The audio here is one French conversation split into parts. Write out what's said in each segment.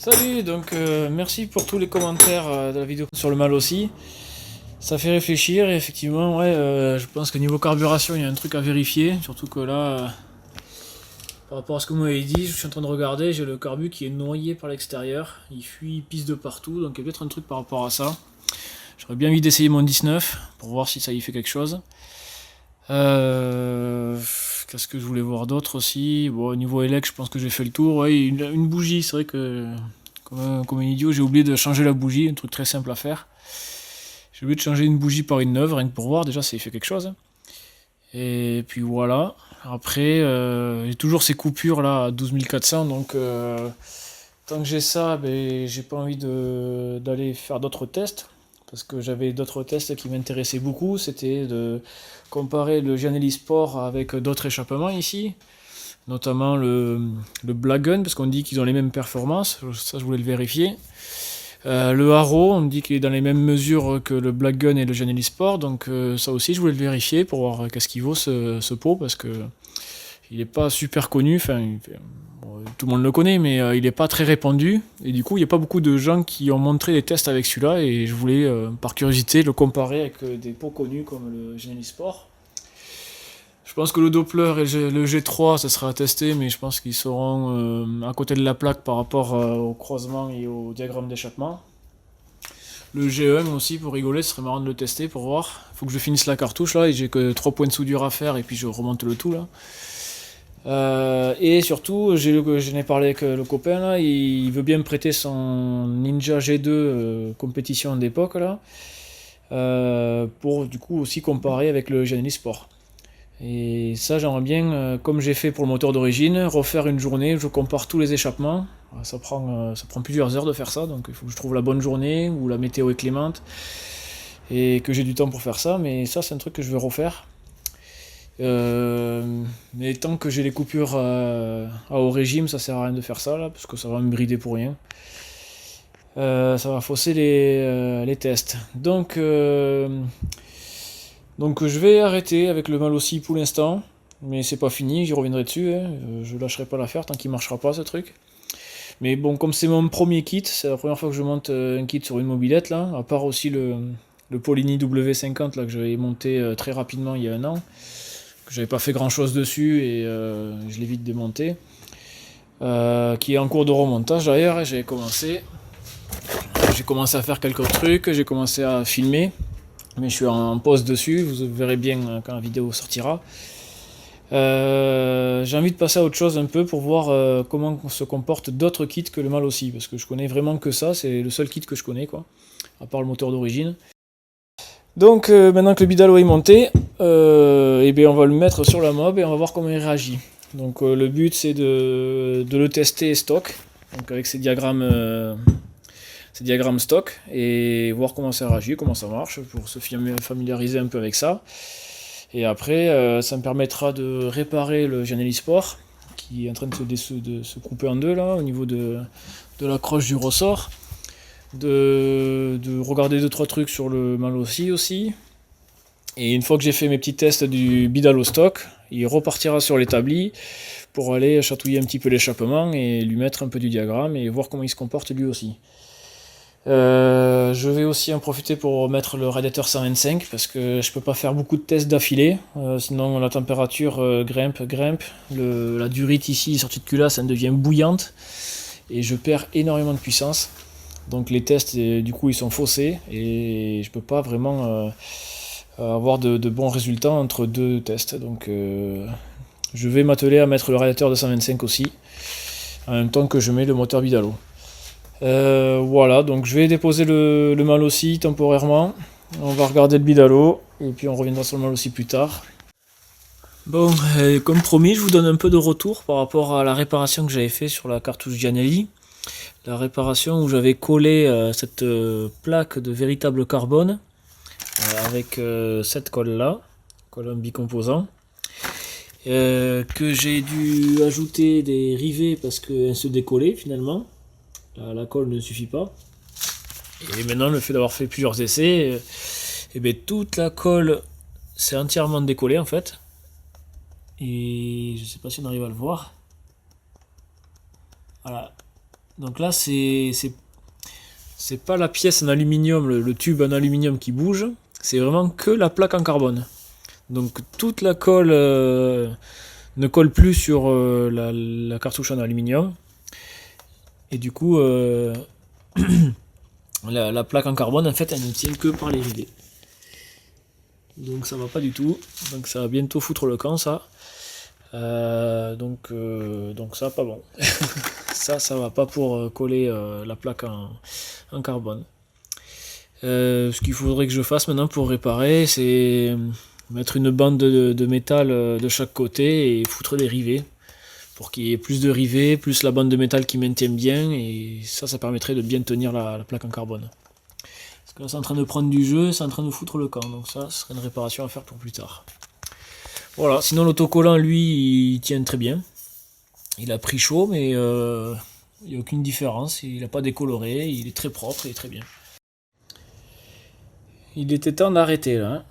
Salut, donc merci pour tous les commentaires de la vidéo sur le mal aussi. Ça fait réfléchir et effectivement, ouais, je pense que niveau carburation, il y a un truc à vérifier. Surtout que là, par rapport à ce que vous m'avez dit, je suis en train de regarder, j'ai le carbu qui est noyé par l'extérieur. Il fuit, il pisse de partout, donc il y a peut-être un truc par rapport à ça. J'aurais bien envie d'essayer mon 19 pour voir si ça y fait quelque chose. Qu'est-ce que je voulais voir d'autre aussi? Bon, au niveau élec, je pense que j'ai fait le tour. Ouais, une bougie, c'est vrai que comme un idiot, j'ai oublié de changer la bougie, un truc très simple à faire. J'ai oublié de changer une bougie par une neuve, rien que pour voir, déjà ça y fait quelque chose. Et puis voilà. Après, j'ai toujours ces coupures là à 12 400, donc tant que j'ai ça, ben, j'ai pas envie d'aller faire d'autres tests. Parce que j'avais d'autres tests qui m'intéressaient beaucoup, c'était de comparer le Gianelli Sport avec d'autres échappements ici, notamment le Black Gun, parce qu'on dit qu'ils ont les mêmes performances, ça je voulais le vérifier. Le Haro, on dit qu'il est dans les mêmes mesures que le Black Gun et le Gianelli Sport, donc ça aussi je voulais le vérifier pour voir qu'est-ce qu'il vaut ce pot, parce que il n'est pas super connu, enfin bon, tout le monde le connaît, mais il n'est pas très répandu, et du coup il n'y a pas beaucoup de gens qui ont montré des tests avec celui-là, et je voulais par curiosité le comparer avec des pots connus comme le Gianelli Sport. Je pense que le Doppler et le G3, ça sera à tester, mais je pense qu'ils seront à côté de la plaque par rapport au croisement et au diagramme d'échappement. Le G1 aussi, pour rigoler, ce serait marrant de le tester pour voir. Faut que je finisse la cartouche là, et j'ai que 3 points de soudure à faire, et puis je remonte le tout là. Et surtout, j'en ai parlé avec le copain là, il veut bien me prêter son Ninja G2 compétition d'époque là, pour du coup aussi comparer avec le Gianelli Sport. Et ça, j'aimerais bien, comme j'ai fait pour le moteur d'origine, refaire une journée où je compare tous les échappements. Ça prend plusieurs heures de faire ça, donc il faut que je trouve la bonne journée où la météo est clémente et que j'ai du temps pour faire ça. Mais ça, c'est un truc que je vais refaire. Mais tant que j'ai les coupures à haut régime, ça sert à rien de faire ça là, parce que ça va me brider pour rien. Ça va fausser les tests. Donc je vais arrêter avec le mal aussi pour l'instant, mais c'est pas fini, j'y reviendrai dessus, hein. Je lâcherai pas l'affaire tant qu'il marchera pas ce truc. Mais bon, comme c'est mon premier kit, c'est la première fois que je monte un kit sur une mobilette là, à part aussi le Polini W50 là, que j'avais monté très rapidement il y a un an, que j'avais pas fait grand chose dessus et je l'ai vite démonté, qui est en cours de remontage d'ailleurs, et j'ai commencé à faire quelques trucs, j'ai commencé à filmer. Mais je suis en pause dessus, vous verrez bien quand la vidéo sortira. J'ai envie de passer à autre chose un peu pour voir comment se comportent d'autres kits que le mal aussi, parce que je connais vraiment que ça, c'est le seul kit que je connais, quoi, à part le moteur d'origine. Donc maintenant que le Bidalo est monté, et bien on va le mettre sur la mob et on va voir comment il réagit. Donc le but c'est de le tester stock, donc avec ces diagrammes stock, et voir comment ça réagit, comment ça marche, pour se familiariser un peu avec ça. Et après, ça me permettra de réparer le Gianelli Sport, qui est en train de se couper en deux là, au niveau de la croche du ressort. De regarder 2-3 trucs sur le Malossi aussi. Et une fois que j'ai fait mes petits tests du Bidalo stock, il repartira sur l'établi pour aller chatouiller un petit peu l'échappement et lui mettre un peu du diagramme et voir comment il se comporte lui aussi. Je vais aussi en profiter pour mettre le radiateur 125 parce que je peux pas faire beaucoup de tests d'affilée, sinon la température grimpe, la durite ici sortie de culasse elle devient bouillante et je perds énormément de puissance. Donc les tests du coup ils sont faussés et je peux pas vraiment avoir de bons résultats entre deux tests. Donc je vais m'atteler à mettre le radiateur de 125 aussi en même temps que je mets le moteur Bidalo. Voilà, donc je vais déposer le mal aussi temporairement. On va regarder le Bidalo et puis on reviendra sur le mal aussi plus tard. Bon, comme promis, je vous donne un peu de retour par rapport à la réparation que j'avais fait sur la cartouche Gianelli. La réparation où j'avais collé cette plaque de véritable carbone avec cette colle là, colle en bicomposant. Que j'ai dû ajouter des rivets parce qu'elle se décollait finalement. La colle ne suffit pas. Et maintenant, le fait d'avoir fait plusieurs essais, et bien, toute la colle s'est entièrement décollée en fait. Et je sais pas si on arrive à le voir. Voilà. Donc là, c'est pas la pièce en aluminium, le tube en aluminium qui bouge, c'est vraiment que la plaque en carbone. Donc toute la colle ne colle plus sur la cartouche en aluminium. Et du coup, la plaque en carbone, en fait, elle ne tient que par les rivets. Donc ça va pas du tout. Donc ça va bientôt foutre le camp, ça. Donc ça, pas bon. ça va pas pour coller la plaque en carbone. Ce qu'il faudrait que je fasse maintenant pour réparer, c'est mettre une bande de métal de chaque côté et foutre des rivets pour qu'il y ait plus de rivets, plus la bande de métal qui maintient bien, et ça permettrait de bien tenir la plaque en carbone. Parce que là c'est en train de prendre du jeu, c'est en train de foutre le camp, donc ça ce serait une réparation à faire pour plus tard. Voilà, sinon l'autocollant lui il tient très bien. Il a pris chaud mais il n'y a aucune différence, il n'a pas décoloré, il est très propre et très bien. Il était temps d'arrêter là. Hein.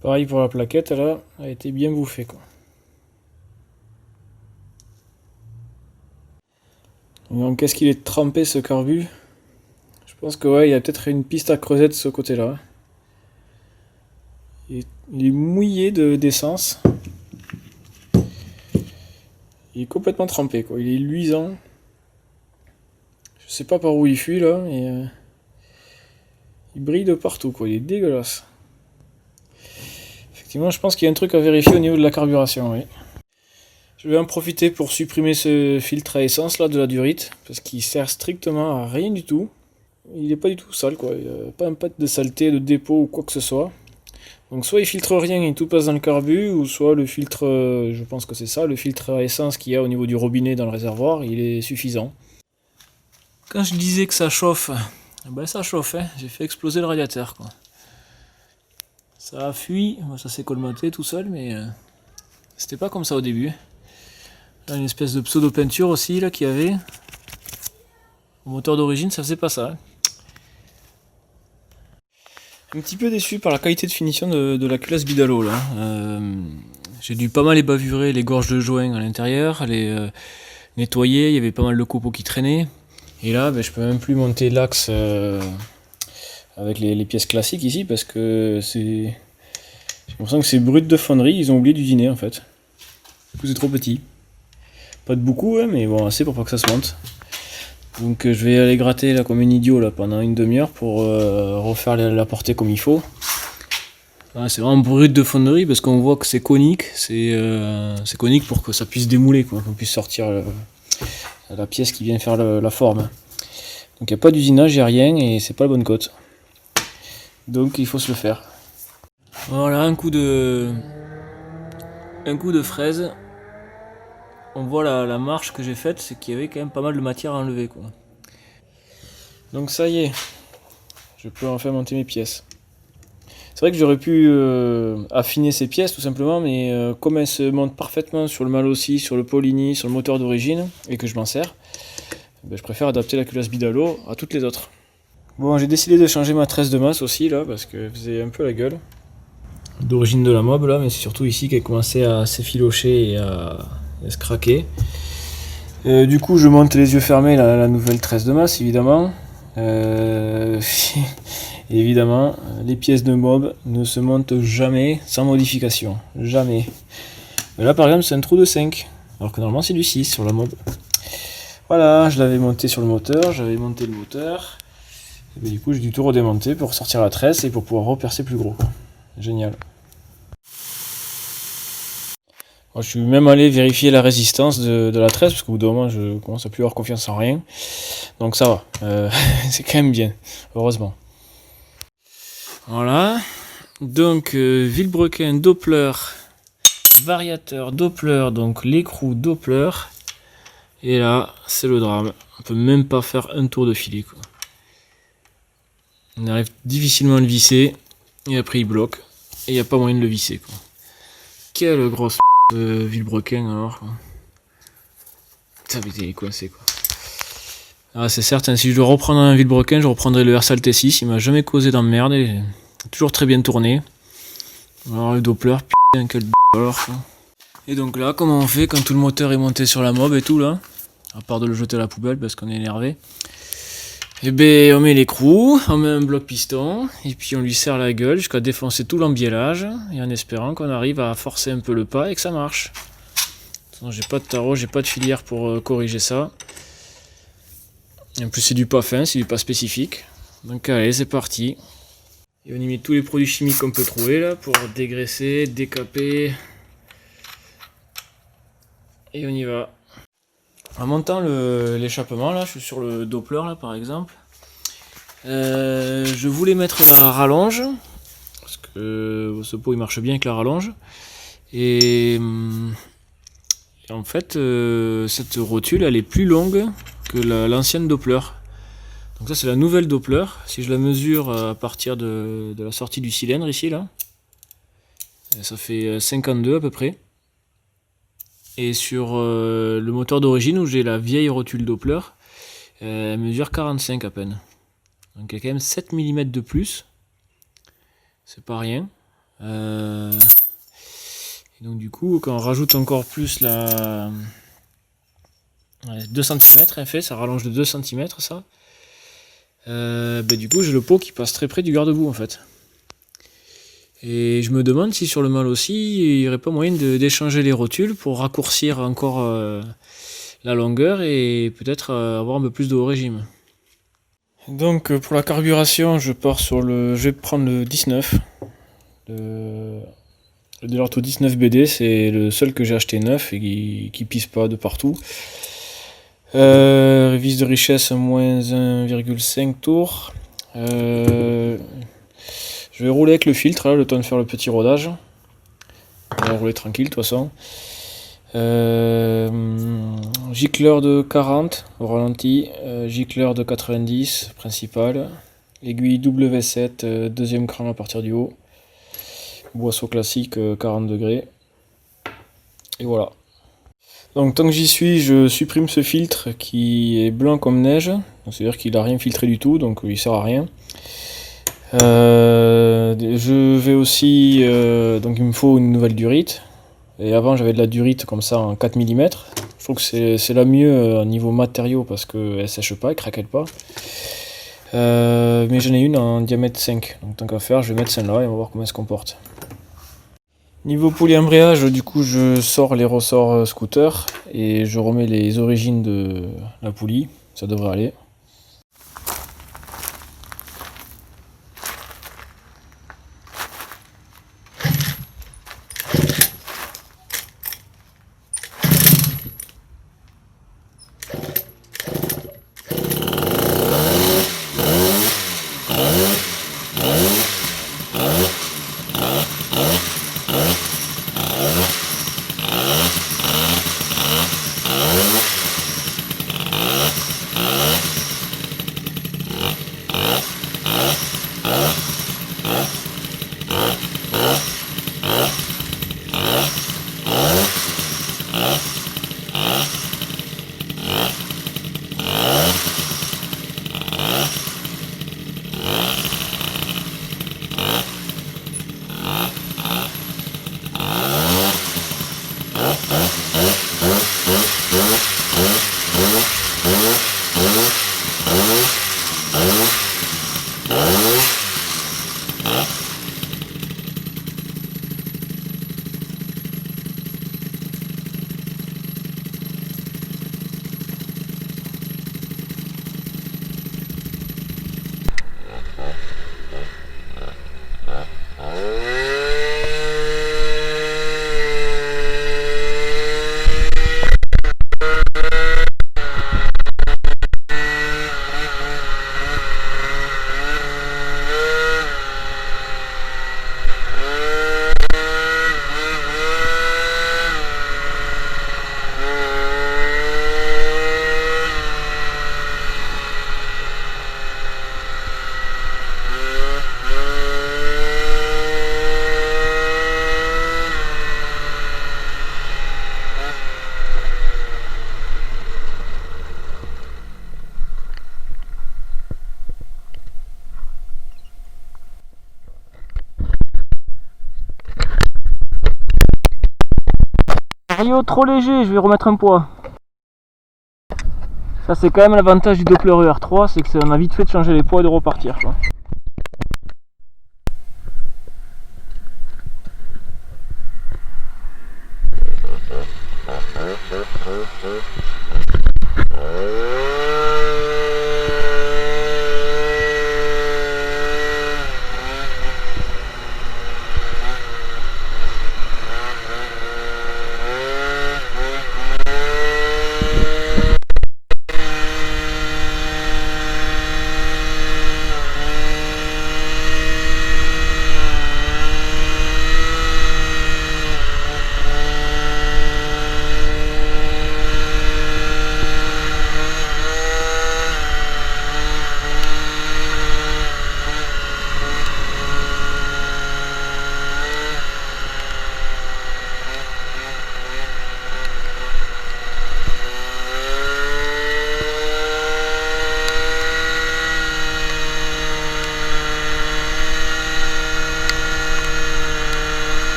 Pareil pour la plaquette, là, elle a été bien bouffée quoi. Donc qu'est-ce qu'il est trempé ce carbu? Je pense que ouais, il y a peut-être une piste à creuser de ce côté-là. Il est mouillé d'essence. Il est complètement trempé quoi, il est luisant. Je sais pas par où il fuit là, mais il brille de partout quoi, il est dégueulasse. Effectivement, je pense qu'il y a un truc à vérifier au niveau de la carburation, oui. Je vais en profiter pour supprimer ce filtre à essence là de la durite, parce qu'il sert strictement à rien du tout. Il n'est pas du tout sale quoi, il n'y a pas un pat de saleté, de dépôt ou quoi que ce soit. Donc soit il filtre rien et tout passe dans le carbu, ou soit le filtre, je pense que c'est ça, le filtre à essence qu'il y a au niveau du robinet dans le réservoir, il est suffisant. Quand je disais que ça chauffe, ben ça chauffe, hein. J'ai fait exploser le radiateur quoi. Ça a fui, ça s'est colmaté tout seul, mais c'était pas comme ça au début. Là, une espèce de pseudo-peinture aussi là qu'il y avait. Au moteur d'origine, ça faisait pas ça. Hein. Un petit peu déçu par la qualité de finition de la culasse Bidalo là. J'ai dû pas mal ébavurer les gorges de joint à l'intérieur, les nettoyer, il y avait pas mal de copeaux qui traînaient. Et là, ben, je peux même plus monter l'axe avec les pièces classiques ici parce que j'ai l'impression que c'est brut de fonderie, ils ont oublié d'usiner en fait. Du coup c'est trop petit. Pas de beaucoup hein, mais bon assez pour pas que ça se monte. Donc je vais aller gratter là comme un idiot là pendant une demi-heure pour refaire la portée comme il faut. Ah, c'est vraiment brut de fonderie parce qu'on voit que c'est conique, c'est conique pour que ça puisse démouler quoi, qu'on puisse sortir la pièce qui vient faire la forme. Donc il n'y a pas d'usinage, il n'y a rien et c'est pas la bonne cote. Donc il faut se le faire. Voilà un coup de fraise. On voit la marche que j'ai faite, c'est qu'il y avait quand même pas mal de matière à enlever quoi. Donc ça y est, je peux enfin monter mes pièces. C'est vrai que j'aurais pu affiner ces pièces tout simplement, mais comme elles se montent parfaitement sur le Malossi, sur le Polini, sur le moteur d'origine, et que je m'en sers, ben, je préfère adapter la culasse Bidalo à toutes les autres. Bon, j'ai décidé de changer ma tresse de masse aussi là, parce qu'elle faisait un peu la gueule. D'origine de la mob là, mais c'est surtout ici qu'elle commençait à s'effilocher et à se craquer. Du coup, je monte les yeux fermés la nouvelle tresse de masse évidemment. Évidemment, les pièces de mob ne se montent jamais sans modification. Jamais. Mais là, par exemple, c'est un trou de 5. Alors que normalement, c'est du 6 sur la mob. Voilà, je l'avais monté sur le moteur. J'avais monté le moteur. Et bien, du coup, j'ai dû tout redémonter pour sortir la tresse et pour pouvoir repercer plus gros. Génial. Alors, je suis même allé vérifier la résistance de la tresse parce qu'au bout d'un moment, je commence à plus avoir confiance en rien. Donc ça va. C'est quand même bien. Heureusement. Voilà, donc vilebrequin, Doppler, variateur, Doppler, donc l'écrou Doppler, et là c'est le drame, on peut même pas faire un tour de filet quoi. On arrive difficilement à le visser, et après il bloque, et il n'y a pas moyen de le visser quoi. Quelle grosse vilebrequin alors quoi. Ça va être coincé quoi. Ah, c'est certain, si je dois reprendre un vilebrequin, je reprendrai le Versal T6, il m'a jamais causé d'emmerde, il a toujours très bien tourné. Alors le Doppler, putain, quel alors quoi. Et donc là, comment on fait quand tout le moteur est monté sur la mob et tout là, à part de le jeter à la poubelle parce qu'on est énervé. Et ben on met l'écrou, on met un bloc piston, et puis on lui serre la gueule jusqu'à défoncer tout l'embiellage, et en espérant qu'on arrive à forcer un peu le pas et que ça marche. J'ai pas de tarot, j'ai pas de filière pour corriger ça. Et en plus c'est du pas fin, c'est du pas spécifique. Donc allez, c'est parti. Et on y met tous les produits chimiques qu'on peut trouver là pour dégraisser, décaper. Et on y va. En montant l'échappement là, je suis sur le Doppler là par exemple. Je voulais mettre la rallonge parce que ce pot il marche bien avec la rallonge. Et en fait, cette rotule elle est plus longue que l'ancienne Doppler. Donc ça c'est la nouvelle Doppler. Si je la mesure à partir de la sortie du cylindre ici là, ça fait 52 à peu près. Et sur le moteur d'origine où j'ai la vieille rotule Doppler, elle mesure 45 à peine. Donc il y a quand même 7 mm de plus. C'est pas rien. Et donc du coup, quand on rajoute encore plus la 2 cm, en fait, ça rallonge de 2 cm ça. Du coup, j'ai le pot qui passe très près du garde-boue en fait. Et je me demande si sur le mâle aussi, il n'y aurait pas moyen d'échanger les rotules pour raccourcir encore la longueur et peut-être avoir un peu plus de haut régime. Donc pour la carburation, je vais prendre le 19. Le Dell'Orto 19 BD, c'est le seul que j'ai acheté neuf et qui pisse pas de partout. Vis de richesse moins 1,5 tours. Je vais rouler avec le filtre là, le temps de faire le petit rodage. On va rouler tranquille de toute façon. Gicleur de 40 au ralenti, gicleur de 90 principal, aiguille W7, deuxième cran à partir du haut, boisseau classique 40 degrés. Et voilà. Donc tant que j'y suis, je supprime ce filtre qui est blanc comme neige, c'est-à-dire qu'il n'a rien filtré du tout, donc il sert à rien. Je vais aussi, donc il me faut une nouvelle durite, et avant j'avais de la durite comme ça en 4 mm, je trouve que c'est la mieux au niveau matériaux parce qu'elle sèche pas, elle craquelle pas, mais j'en ai une en diamètre 5, donc tant qu'à faire je vais mettre celle-là et on va voir comment elle se comporte. Niveau polyembrayage, du coup je sors les ressorts scooter et je remets les origines de la poulie, ça devrait aller. Vario trop léger, je vais remettre un poids. Ça c'est quand même l'avantage du Doppler ER3, c'est que ça m'a vite fait de changer les poids et de repartir, quoi.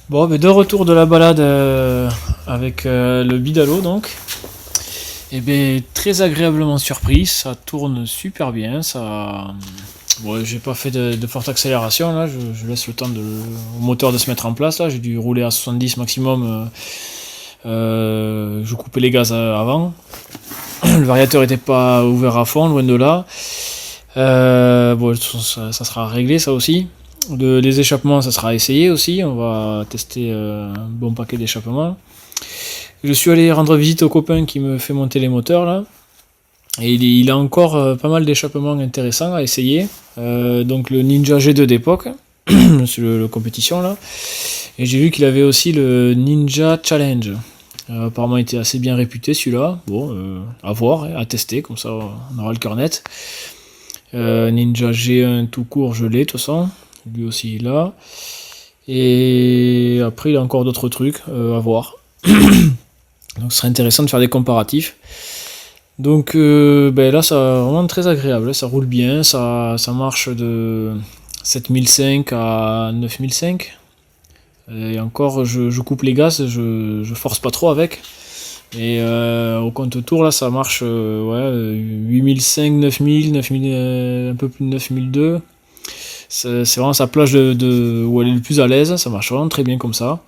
Bon, mais de retour de la balade avec le Bidalo donc. Et bien très agréablement surpris, ça tourne super bien, ça. Bon, j'ai pas fait de forte accélération là, je laisse le temps au moteur de se mettre en place là, j'ai dû rouler à 70 maximum, je coupais les gaz avant. Le variateur était pas ouvert à fond, loin de là. Bon, ça sera réglé ça aussi. Les échappements, ça sera essayé aussi, on va tester un bon paquet d'échappements. Je suis allé rendre visite au copain qui me fait monter les moteurs là, et il a encore pas mal d'échappements intéressants à essayer. Donc le Ninja G2 d'époque, c'est le compétition là, et j'ai vu qu'il avait aussi le Ninja Challenge. Apparemment il était assez bien réputé celui-là, bon, à voir, à tester, comme ça on aura le cœur net. Ninja G1 tout court, je l'ai de toute façon. Lui aussi là. Et après il a encore d'autres trucs à voir. Donc ce serait intéressant de faire des comparatifs. Donc là ça vraiment très agréable, ça roule bien, ça marche de 7005 à 9005. Et encore je coupe les gaz, je force pas trop avec. Et au compte tour là ça marche 8005, 9000, 9000, un peu plus de 9002. C'est vraiment sa plage où elle est le plus à l'aise, ça marche vraiment très bien comme ça.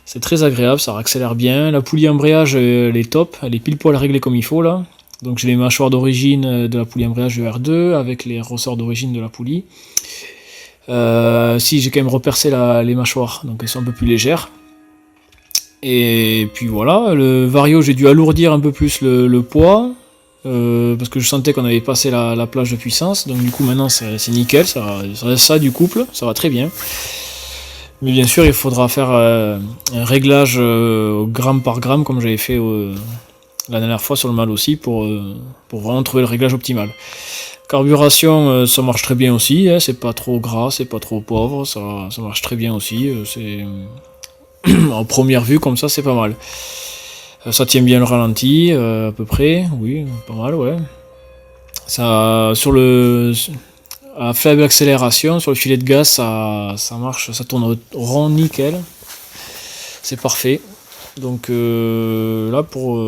C'est très agréable, ça accélère bien. La poulie embrayage, elle est top, elle est pile poil réglée comme il faut là. Donc j'ai les mâchoires d'origine de la poulie embrayage ER2 avec les ressorts d'origine de la poulie. Si j'ai quand même repercé les mâchoires, donc elles sont un peu plus légères. Et puis voilà, le Vario j'ai dû alourdir un peu plus le poids. Parce que je sentais qu'on avait passé la plage de puissance, donc du coup maintenant c'est nickel, ça du couple, ça va très bien. Mais bien sûr il faudra faire un réglage gramme par gramme comme j'avais fait la dernière fois sur le mâle aussi pour vraiment trouver le réglage optimal. Carburation, ça marche très bien aussi, hein, c'est pas trop gras, c'est pas trop pauvre, ça marche très bien aussi, c'est en première vue comme ça c'est pas mal. Ça tient bien le ralenti à peu près, oui, pas mal, ouais. Ça à faible accélération sur le filet de gaz, ça marche, ça tourne rond nickel, c'est parfait. Donc là pour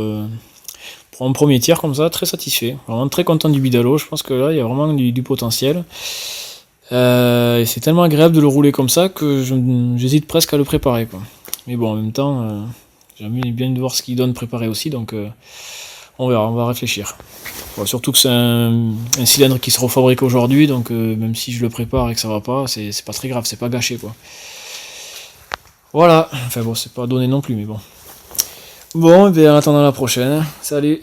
un premier tir comme ça, très satisfait, vraiment très content du Bidalo. Je pense que là il y a vraiment du potentiel. Et c'est tellement agréable de le rouler comme ça que j'hésite presque à le préparer, quoi. Mais bon, en même temps, j'aime bien de voir ce qu'il donne préparé aussi, donc on verra, on va réfléchir. Bon, surtout que c'est un cylindre qui se refabrique aujourd'hui, donc même si je le prépare et que ça va pas, c'est pas très grave, c'est pas gâché, quoi. Voilà, enfin bon, c'est pas donné non plus, mais bon. Bon, et bien en attendant la prochaine, salut!